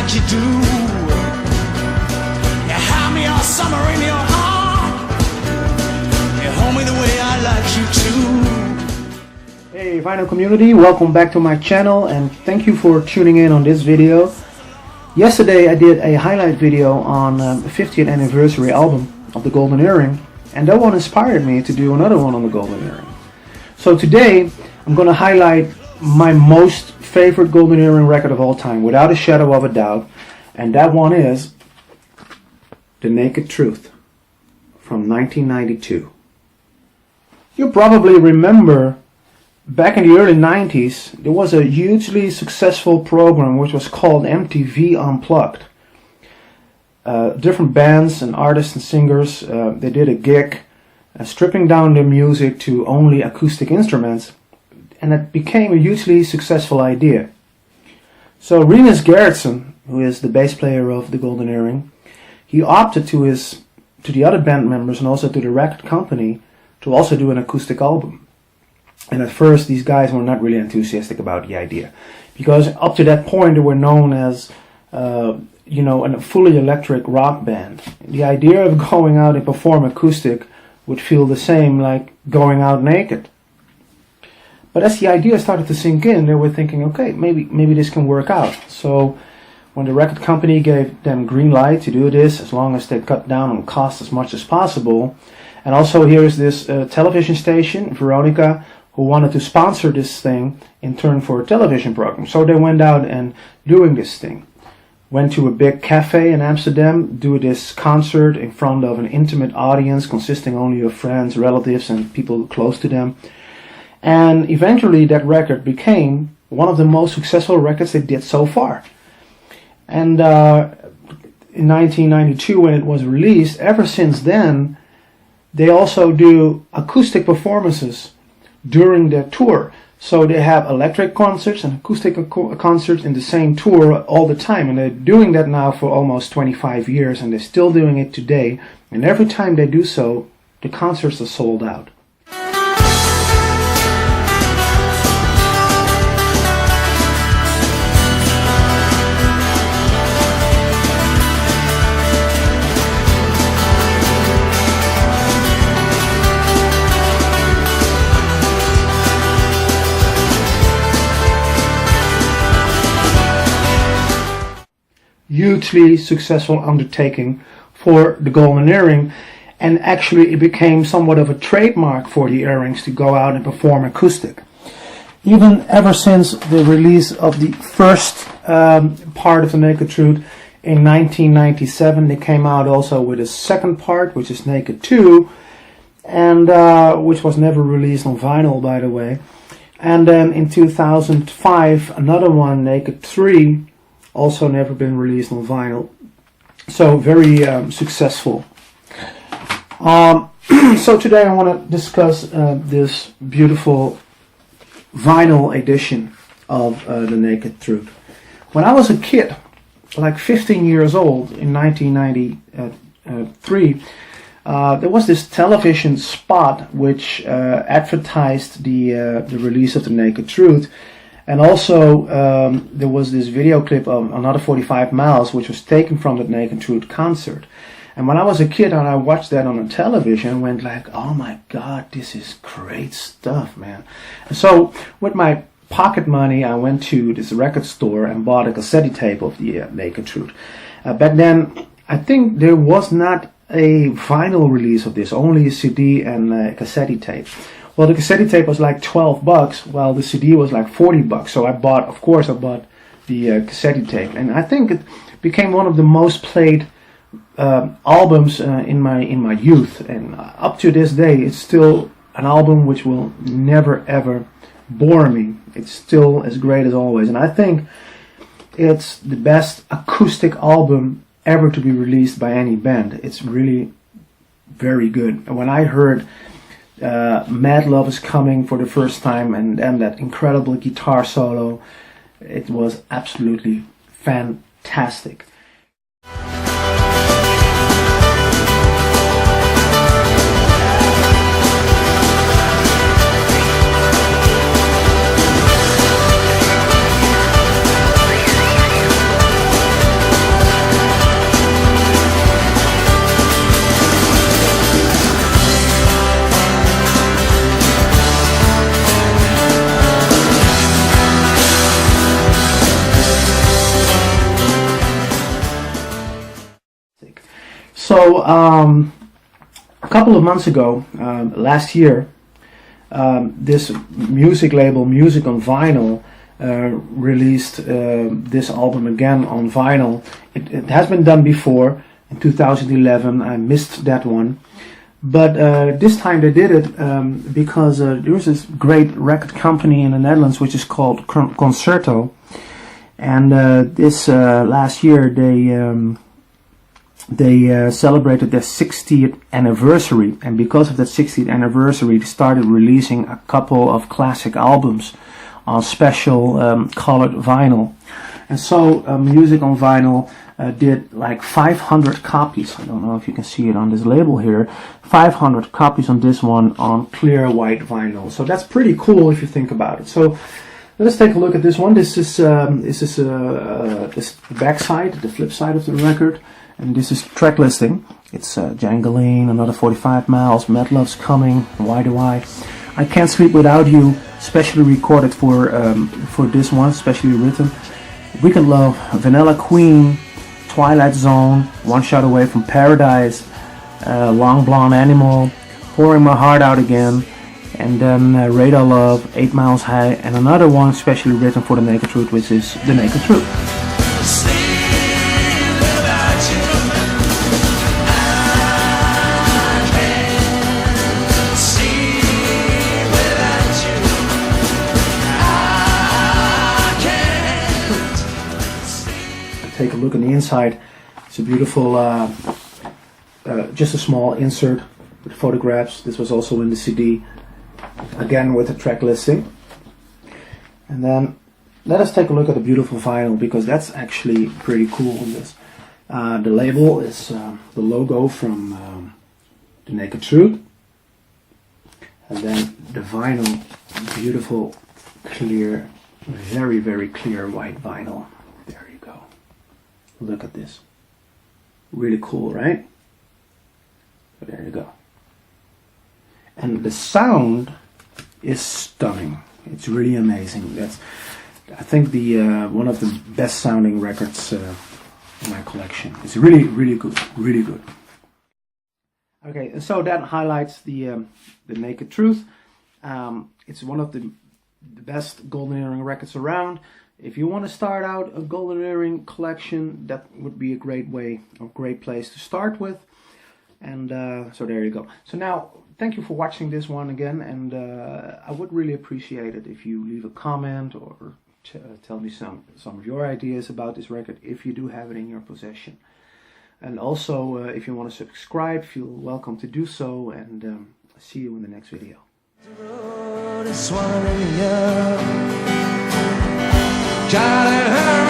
that you do. You have me all summer in your heart. You hold me the way I like you to. Hey vinyl community, welcome back to my channel and thank you for tuning in on this video. Yesterday I did a highlight video on the 50th anniversary album of the Golden Earring, and that one inspired me to do another one on the Golden Earring. So today I'm going to highlight my most favorite Golden Earring record of all time, without a shadow of a doubt, and that one is The Naked Truth from 1992. You probably remember back in the early 90s there was a hugely successful program which was called MTV Unplugged. Different bands and artists and singers, they did a gig stripping down their music to only acoustic instruments, and it became a hugely successful idea. So Rinus Gerritsen, who is the bass player of the Golden Earring, he opted to the other band members and also to the record company to also do an acoustic album. And at first these guys were not really enthusiastic about the idea, because up to that point they were known as a fully electric rock band. The idea of going out and perform acoustic would feel the same like going out naked. But as the idea started to sink in, they were thinking, okay, maybe this can work out. So when the record company gave them green light to do this, as long as they cut down on cost as much as possible, and also here is this television station, Veronica, who wanted to sponsor this thing in turn for a television program. So they went out and doing this thing. Went to a big cafe in Amsterdam, do this concert in front of an intimate audience consisting only of friends, relatives, and people close to them. And eventually that record became one of the most successful records they did so far. And in 1992 when it was released, ever since then, they also do acoustic performances during their tour. So they have electric concerts and acoustic concerts in the same tour all the time, and they're doing that now for almost 25 years, and they're still doing it today, and every time they do so, the concerts are sold out. Hugely successful undertaking for the Golden Earring, and actually it became somewhat of a trademark for the Earrings to go out and perform acoustic. Even ever since the release of the first part of The Naked Truth in 1997, they came out also with a second part, which is Naked 2, and which was never released on vinyl, by the way. And then in 2005 another one, Naked 3, also never been released on vinyl. So very successful. So today I want to discuss this beautiful vinyl edition of The Naked Truth. When I was a kid, like 15 years old, in 1993, there was this television spot which advertised the release of The Naked Truth. And also there was this video clip of Another 45 Miles, which was taken from the Naked Truth concert. And when I was a kid and I watched that on the television, I went like, oh my God, this is great stuff, man. And so with my pocket money, I went to this record store and bought a cassette tape of the Naked Truth. Back then, I think there was not a vinyl release of this, only a CD and a cassette tape. Well, the cassette tape was like $12, while the CD was like $40. So I bought the cassette tape, and I think it became one of the most played albums in my youth. And up to this day, it's still an album which will never ever bore me. It's still as great as always, and I think it's the best acoustic album ever to be released by any band. It's really very good. And when I heard Mad Love Is Coming for the first time, and that incredible guitar solo, it was absolutely fantastic. So a couple of months ago, last year, this music label, Music on Vinyl, released this album again on vinyl. It has been done before in 2011. I missed that one, but this time they did it because there's this great record company in the Netherlands which is called Concerto, and this last year they celebrated their 60th anniversary, and because of that 60th anniversary they started releasing a couple of classic albums on special colored vinyl. And so Music on Vinyl did like 500 copies. I don't know if you can see it on this label here. 500 copies on this one on clear white vinyl. So that's pretty cool if you think about it. So let's take a look at this one. This is the back side, the flip side of the record. And this is track listing. It's Jangling, Another 45 Miles, Mad Love's Coming, Why Do I Can't Sleep Without You, specially recorded for this one, specially written. Weekend Love, Vanilla Queen, Twilight Zone, One Shot Away from Paradise, Long Blonde Animal, Pouring My Heart Out Again, and then Radar Love, 8 Miles High, and another one specially written for The Naked Truth, which is The Naked Truth. Take a look on the inside. It's a beautiful, just a small insert with photographs. This was also in the CD, again with the track listing. And then let us take a look at the beautiful vinyl, because that's actually pretty cool in this. The label is the logo from The Naked Truth. And then the vinyl, beautiful, clear, very, very clear white vinyl. There you go. Look at this. Really cool, right? So there you go. And the sound is stunning. It's really amazing. That's, I think, the one of the best sounding records in my collection. It's really, really good. Really good. Okay, and so that highlights the Naked Truth. It's one of the best golden earring records around. If you want to start out a golden earring collection, that would be a great way, a great place to start with. And so there you go. So now, thank you for watching this one again, and I would really appreciate it if you leave a comment or tell me some of your ideas about this record, if you do have it in your possession. And also, if you want to subscribe, feel welcome to do so, and see you in the next video. Charlie, her